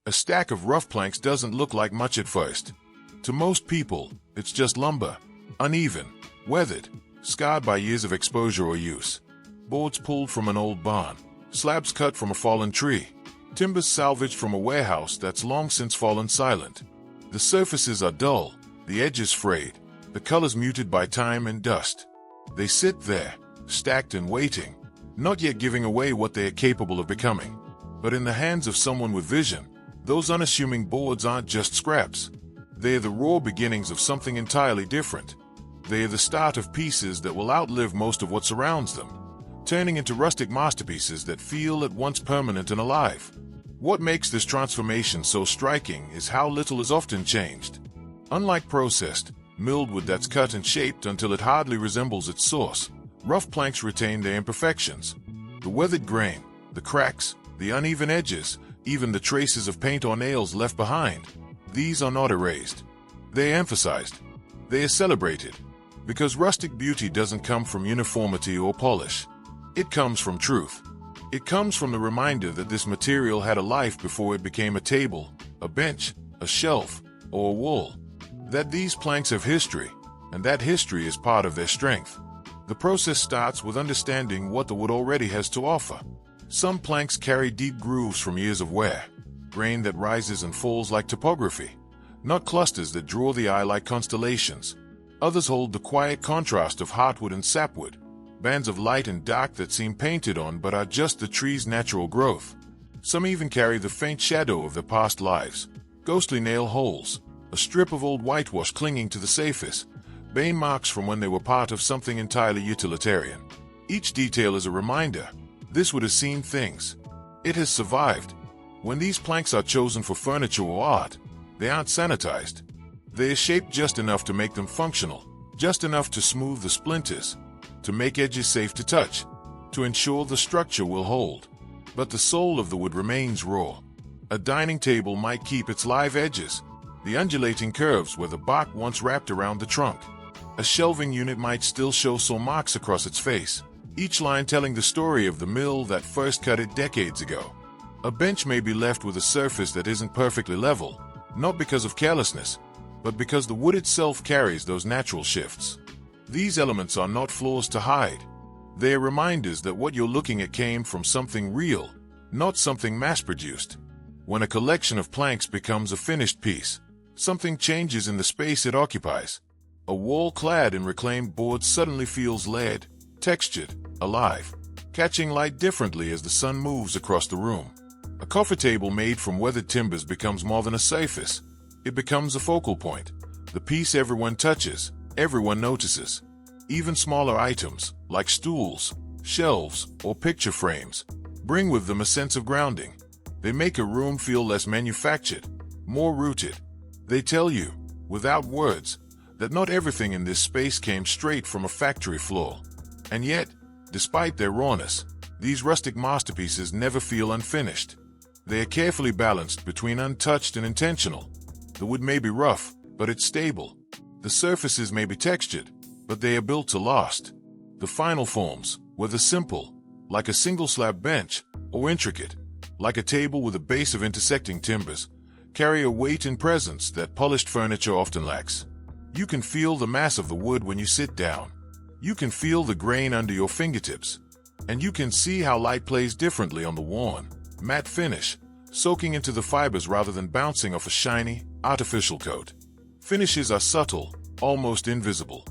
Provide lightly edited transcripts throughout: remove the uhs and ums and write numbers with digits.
A stack of rough planks doesn't look like much at first. To most people, it's just lumber, uneven, weathered, scarred by years of exposure or use. Boards pulled from an old barn, slabs cut from a fallen tree, timbers salvaged from a warehouse that's long since fallen silent. The surfaces are dull, the edges frayed, the colors muted by time and dust. They sit there, stacked and waiting, not yet giving away what they are capable of becoming. But in the hands of someone with vision, those unassuming boards aren't just scraps. They are the raw beginnings of something entirely different. They are the start of pieces that will outlive most of what surrounds them, turning into rustic masterpieces that feel at once permanent and alive. What makes this transformation so striking is how little is often changed. Unlike processed, milled wood that's cut and shaped until it hardly resembles its source, rough planks retain their imperfections. The weathered grain, the cracks, the uneven edges, even the traces of paint or nails left behind, these are not erased. They are emphasized. They are celebrated. Because rustic beauty doesn't come from uniformity or polish. It comes from truth. It comes from the reminder that this material had a life before it became a table, a bench, a shelf, or a wall. That these planks have history, and that history is part of their strength. The process starts with understanding what the wood already has to offer. Some planks carry deep grooves from years of wear, grain that rises and falls like topography, not clusters that draw the eye like constellations. Others hold the quiet contrast of heartwood and sapwood, bands of light and dark that seem painted on but are just the tree's natural growth. Some even carry the faint shadow of their past lives, ghostly nail holes, a strip of old whitewash clinging to the surface, bane marks from when they were part of something entirely utilitarian. Each detail is a reminder. This wood has seen things. It has survived. When these planks are chosen for furniture or art, they aren't sanitized. They are shaped just enough to make them functional, just enough to smooth the splinters, to make edges safe to touch, to ensure the structure will hold. But the soul of the wood remains raw. A dining table might keep its live edges, the undulating curves where the bark once wrapped around the trunk. A shelving unit might still show some marks across its face, each line telling the story of the mill that first cut it decades ago. A bench may be left with a surface that isn't perfectly level, not because of carelessness, but because the wood itself carries those natural shifts. These elements are not flaws to hide. They are reminders that what you're looking at came from something real, not something mass-produced. When a collection of planks becomes a finished piece, something changes in the space it occupies. A wall clad in reclaimed boards suddenly feels layered, textured, alive, catching light differently as the sun moves across the room. A coffee table made from weathered timbers becomes more than a surface. It becomes a focal point, the piece everyone touches, everyone notices. Even smaller items, like stools, shelves, or picture frames, bring with them a sense of grounding. They make a room feel less manufactured, more rooted. They tell you, without words, that not everything in this space came straight from a factory floor. And yet, despite their rawness, these rustic masterpieces never feel unfinished. They are carefully balanced between untouched and intentional. The wood may be rough, but it's stable. The surfaces may be textured, but they are built to last. The final forms, whether simple, like a single slab bench, or intricate, like a table with a base of intersecting timbers, carry a weight and presence that polished furniture often lacks. You can feel the mass of the wood when you sit down. You can feel the grain under your fingertips. And you can see how light plays differently on the worn, matte finish, soaking into the fibers rather than bouncing off a shiny, artificial coat. Finishes are subtle, almost invisible.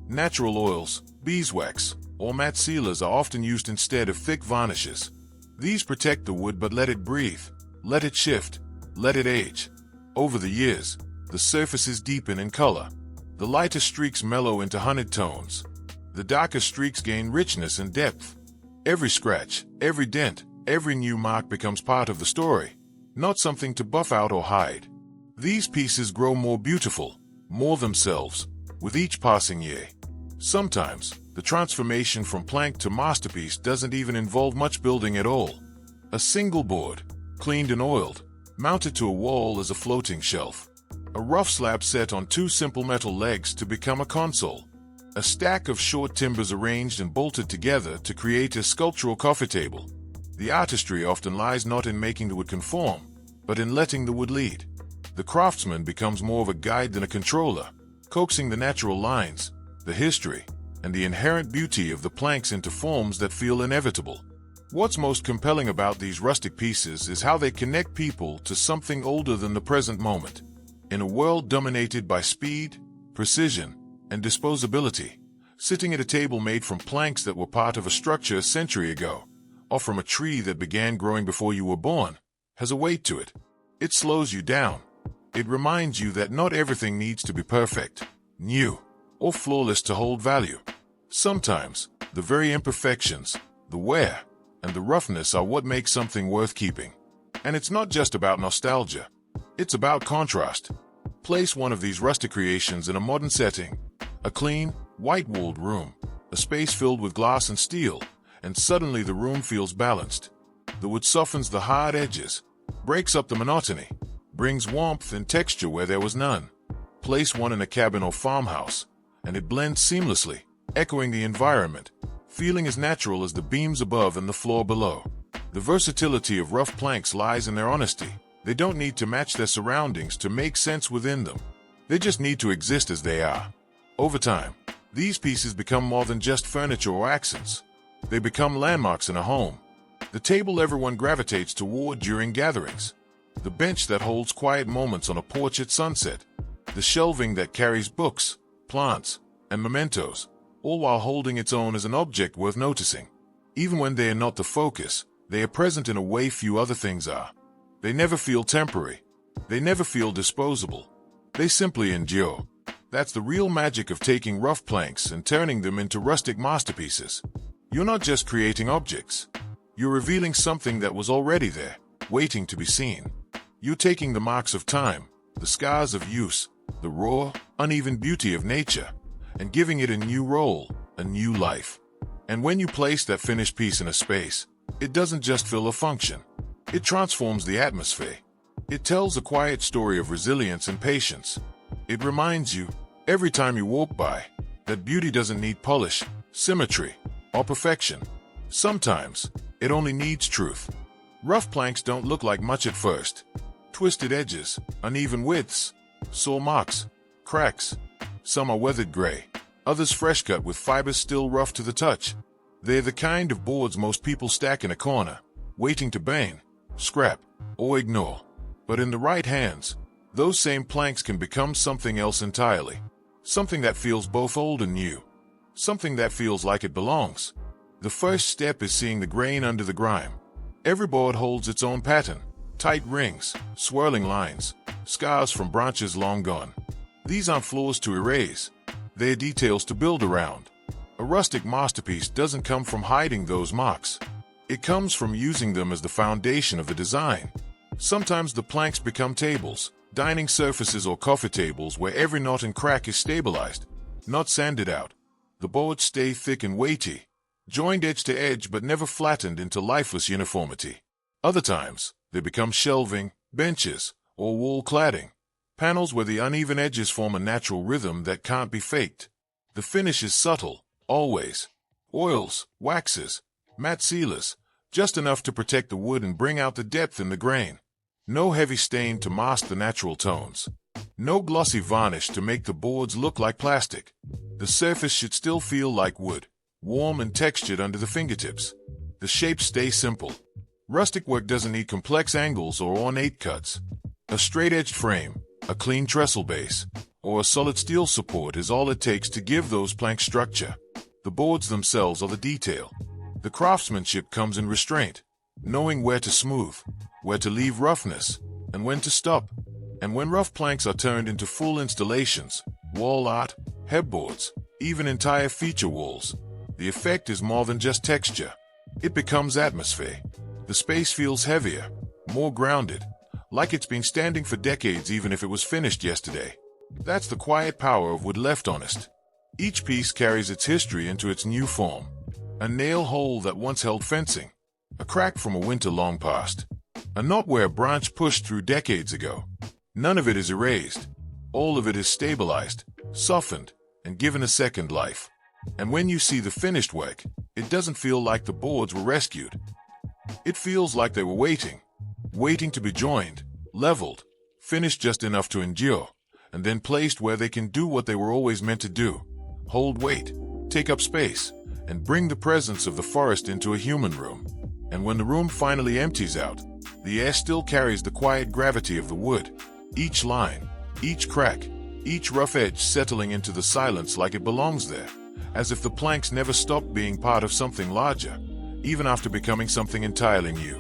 Natural oils, beeswax, or matte sealers are often used instead of thick varnishes. These protect the wood but let it breathe, let it shift, let it age. Over the years, the surfaces deepen in color. The lighter streaks mellow into honeyed tones. The darker streaks gain richness and depth. Every scratch, every dent, every new mark becomes part of the story, not something to buff out or hide. These pieces grow more beautiful, more themselves, with each passing year. Sometimes, the transformation from plank to masterpiece doesn't even involve much building at all. A single board, cleaned and oiled, mounted to a wall as a floating shelf. A rough slab set on two simple metal legs to become a console. A stack of short timbers arranged and bolted together to create a sculptural coffee table. The artistry often lies not in making the wood conform, but in letting the wood lead. The craftsman becomes more of a guide than a controller, coaxing the natural lines, the history, and the inherent beauty of the planks into forms that feel inevitable. What's most compelling about these rustic pieces is how they connect people to something older than the present moment. In a world dominated by speed, precision, and disposability, sitting at a table made from planks that were part of a structure a century ago, or from a tree that began growing before you were born, has a weight to it. It slows you down. It reminds you that not everything needs to be perfect, new, or flawless to hold value. Sometimes, the very imperfections, the wear, and the roughness are what make something worth keeping. And it's not just about nostalgia. It's about contrast. Place one of these rustic creations in a modern setting, a clean, white-walled room, a space filled with glass and steel, and suddenly the room feels balanced. The wood softens the hard edges, breaks up the monotony, brings warmth and texture where there was none. Place one in a cabin or farmhouse, and it blends seamlessly, echoing the environment, feeling as natural as the beams above and the floor below. The versatility of rough planks lies in their honesty. They don't need to match their surroundings to make sense within them. They just need to exist as they are. Over time, these pieces become more than just furniture or accents. They become landmarks in a home. The table everyone gravitates toward during gatherings. The bench that holds quiet moments on a porch at sunset. The shelving that carries books, plants, and mementos, all while holding its own as an object worth noticing. Even when they are not the focus, they are present in a way few other things are. They never feel temporary. They never feel disposable. They simply endure. That's the real magic of taking rough planks and turning them into rustic masterpieces. You're not just creating objects. You're revealing something that was already there, waiting to be seen. You're taking the marks of time, the scars of use, the raw, uneven beauty of nature, and giving it a new role, a new life. And when you place that finished piece in a space, it doesn't just fill a function. It transforms the atmosphere. It tells a quiet story of resilience and patience. It reminds you, every time you walk by, that beauty doesn't need polish, symmetry, or perfection. Sometimes, it only needs truth. Rough planks don't look like much at first. Twisted edges, uneven widths, sore marks, cracks. Some are weathered gray, others fresh cut with fibers still rough to the touch. They're the kind of boards most people stack in a corner, waiting to bang, scrap, or ignore. But in the right hands, those same planks can become something else entirely. Something that feels both old and new. Something that feels like it belongs. The first step is seeing the grain under the grime. Every board holds its own pattern. Tight rings, swirling lines, scars from branches long gone. These aren't flaws to erase. They're details to build around. A rustic masterpiece doesn't come from hiding those marks. It comes from using them as the foundation of the design. Sometimes the planks become tables, dining surfaces or coffee tables where every knot and crack is stabilized, not sanded out. The boards stay thick and weighty, joined edge to edge but never flattened into lifeless uniformity. Other times, they become shelving, benches, or wall cladding, panels where the uneven edges form a natural rhythm that can't be faked. The finish is subtle, always. Oils, waxes, matte sealers, just enough to protect the wood and bring out the depth in the grain. No heavy stain to mask the natural tones. No glossy varnish to make the boards look like plastic. The surface should still feel like wood, warm and textured under the fingertips. The shapes stay simple. Rustic work doesn't need complex angles or ornate cuts. A straight-edged frame, a clean trestle base, or a solid steel support is all it takes to give those planks structure. The boards themselves are the detail. The craftsmanship comes in restraint, knowing where to smooth, where to leave roughness, and when to stop. And when rough planks are turned into full installations, wall art, headboards, even entire feature walls, the effect is more than just texture. It becomes atmosphere. The space feels heavier, more grounded, like it's been standing for decades even if it was finished yesterday. That's the quiet power of wood left honest. Each piece carries its history into its new form. A nail hole that once held fencing, a crack from a winter long past, a knot where a branch pushed through decades ago. None of it is erased. All of it is stabilized, softened, and given a second life. And when you see the finished work, it doesn't feel like the boards were rescued. It feels like they were waiting to be joined, leveled, finished just enough to endure, and then placed where they can do what they were always meant to do: hold weight, take up space, and bring the presence of the forest into a human room. And when the room finally empties out, the air still carries the quiet gravity of the wood, each line, each crack, each rough edge settling into the silence like it belongs there, as if the planks never stopped being part of something larger, even after becoming something entirely new.